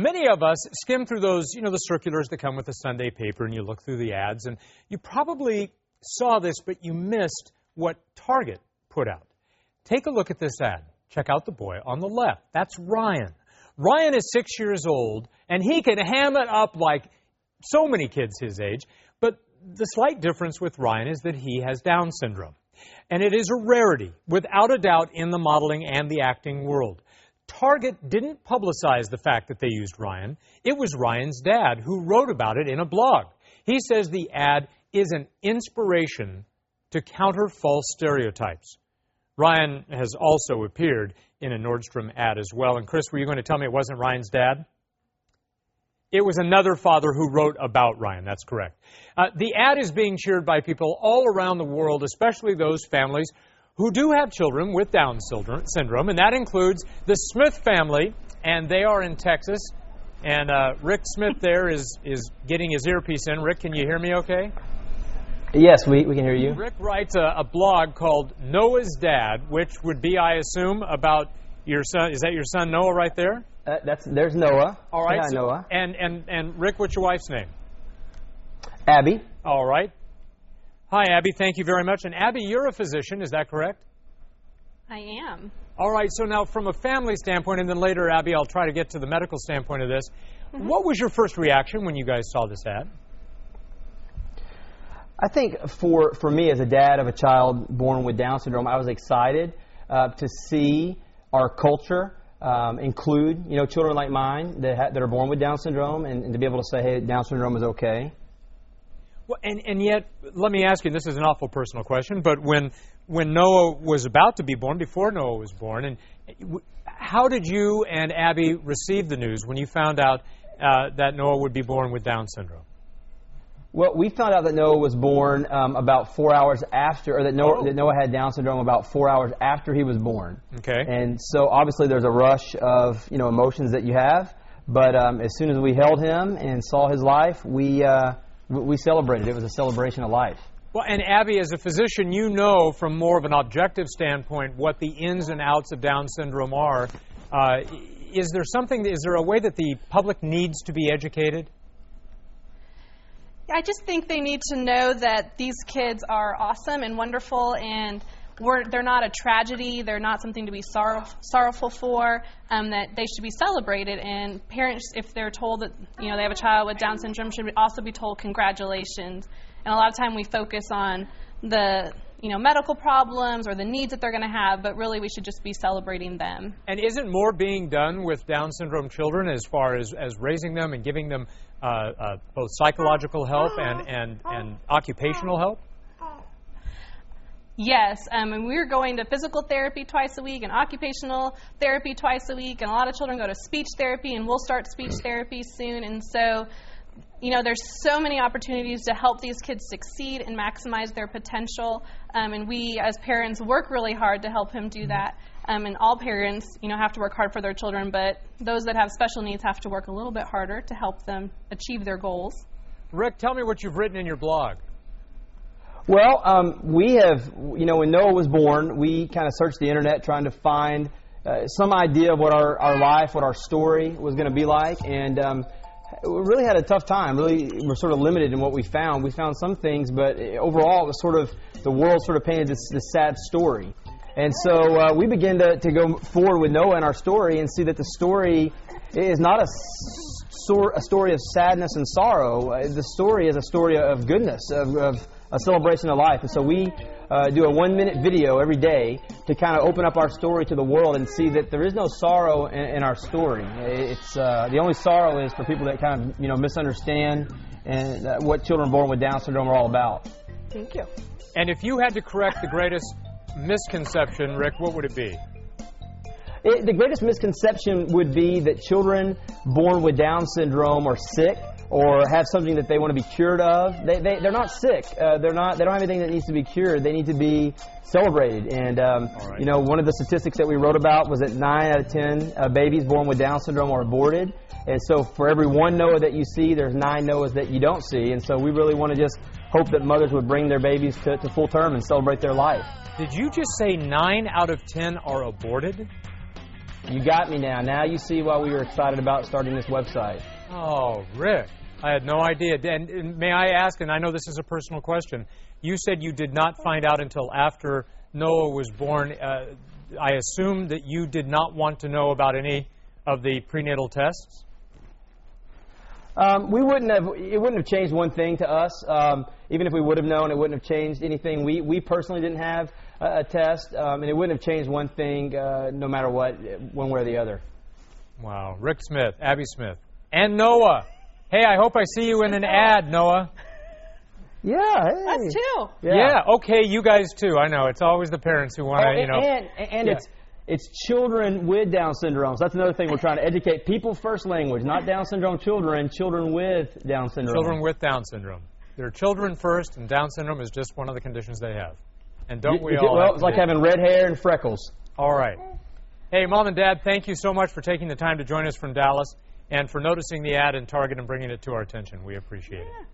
Many of us skim through those, the circulars that come with the Sunday paper, and you look through the ads, and you probably saw this, but you missed what Target put out. Take a look at this ad. Check out the boy on the left. That's Ryan. Ryan is 6 years old, and he can ham it up like so many kids his age, but the slight difference with Ryan is that he has Down syndrome. And it is a rarity, without a doubt, in the modeling and the acting world. Target didn't publicize the fact that they used Ryan. It was Ryan's dad who wrote about it in a blog. He says the ad is an inspiration to counter false stereotypes. Ryan has also appeared in a Nordstrom ad as well. And Chris, were you going to tell me it wasn't Ryan's dad? It was another father who wrote about Ryan. That's correct. The ad is being cheered by people all around the world, especially those families who do have children with Down syndrome, and that includes the Smith family, and they are in Texas. And Rick Smith there is getting his earpiece in. Rick, can you hear me okay? Yes, we can hear you. Rick writes a blog called Noah's Dad, which would be, I assume, about your son. Is that your son Noah right there? There's Noah. All right. Yeah, Noah. And Rick, what's your wife's name? Abby. All right. Hi, Abby. Thank you very much. And Abby, you're a physician. Is that correct? I am. All right. So now from a family standpoint, and then later, Abby, I'll try to get to the medical standpoint of this. What was your first reaction when you guys saw this ad? I think for me as a dad of a child born with Down syndrome, I was excited to see our culture include, children like mine that are born with Down syndrome and to be able to say, hey, Down syndrome is okay. Well, and yet, let me ask you, this is an awful personal question, but when Noah was about to be born, before Noah was born, and how did you and Abby receive the news when you found out that Noah would be born with Down syndrome? Well, we found out that Noah was born about 4 hours after, or that Noah had Down syndrome about 4 hours after he was born. Okay. And so obviously there's a rush of emotions that you have, but as soon as we held him and saw his life, we celebrated. It was a celebration of life. Well, and Abby, as a physician, you know from more of an objective standpoint what the ins and outs of Down syndrome are. Is there a way that the public needs to be educated? I just think they need to know that these kids are awesome and wonderful, and they're not a tragedy. They're not something to be sorrowful for, that they should be celebrated. And parents, if they're told that they have a child with Down syndrome, should also be told congratulations. And a lot of time we focus on the medical problems or the needs that they're going to have, but really we should just be celebrating them. And isn't more being done with Down syndrome children as far as raising them and giving them both psychological help and occupational help? Yes, and we're going to physical therapy twice a week and occupational therapy twice a week, and a lot of children go to speech therapy, and we'll start speech therapy soon. And so, there's so many opportunities to help these kids succeed and maximize their potential, and we as parents work really hard to help him do that. And all parents, have to work hard for their children, but those that have special needs have to work a little bit harder to help them achieve their goals. Rick, tell me what you've written in your blog. Well, we have, when Noah was born, we kind of searched the internet trying to find some idea of what our life, what our story was going to be like, and we really had a tough time. Really, we're sort of limited in what we found. We found some things, but overall, it was sort of, the world sort of painted this sad story. And so we began to go forward with Noah in our story and see that the story is not a story of sadness and sorrow. The story is a story of goodness, of a celebration of life. And so we do a 1-minute video every day to kind of open up our story to the world and see that there is no sorrow in our story. It's the only sorrow is for people that kind of misunderstand and what children born with Down syndrome are all about. Thank you. And if you had to correct the greatest misconception, Rick, what would it be? The greatest misconception would be that children born with Down syndrome are sick or have something that they want to be cured of. They're not sick. They don't have anything that needs to be cured. They need to be celebrated. And right. One of the statistics that we wrote about was that 9 out of 10 babies born with Down syndrome are aborted. And so for every one Noah that you see, there's 9 Noahs that you don't see. And so we really want to just hope that mothers would bring their babies to full term and celebrate their life. Did you just say 9 out of 10 are aborted? You got me now. Now you see why we were excited about starting this website. Oh, Rick, I had no idea. And may I ask, and I know this is a personal question, you said you did not find out until after Noah was born. I assume that you did not want to know about any of the prenatal tests? It wouldn't have changed one thing to us. Even if we would have known, it wouldn't have changed anything. We personally didn't have a test, and it wouldn't have changed one thing no matter what, one way or the other. Wow. Rick Smith, Abby Smith, and Noah. Hey, I hope I see you in an ad, Noah. Yeah, hey. Us too. Yeah, okay, you guys too. I know. It's always the parents who want to, And it's children with Down syndrome. So that's another thing we're trying to educate. People first language, not Down syndrome children, children with Down syndrome. Children with Down syndrome. They're children first, and Down syndrome is just one of the conditions they have. And don't we all? Well, it's like having red hair and freckles. All right. Hey, Mom and Dad, thank you so much for taking the time to join us from Dallas and for noticing the ad in Target and bringing it to our attention. We appreciate it.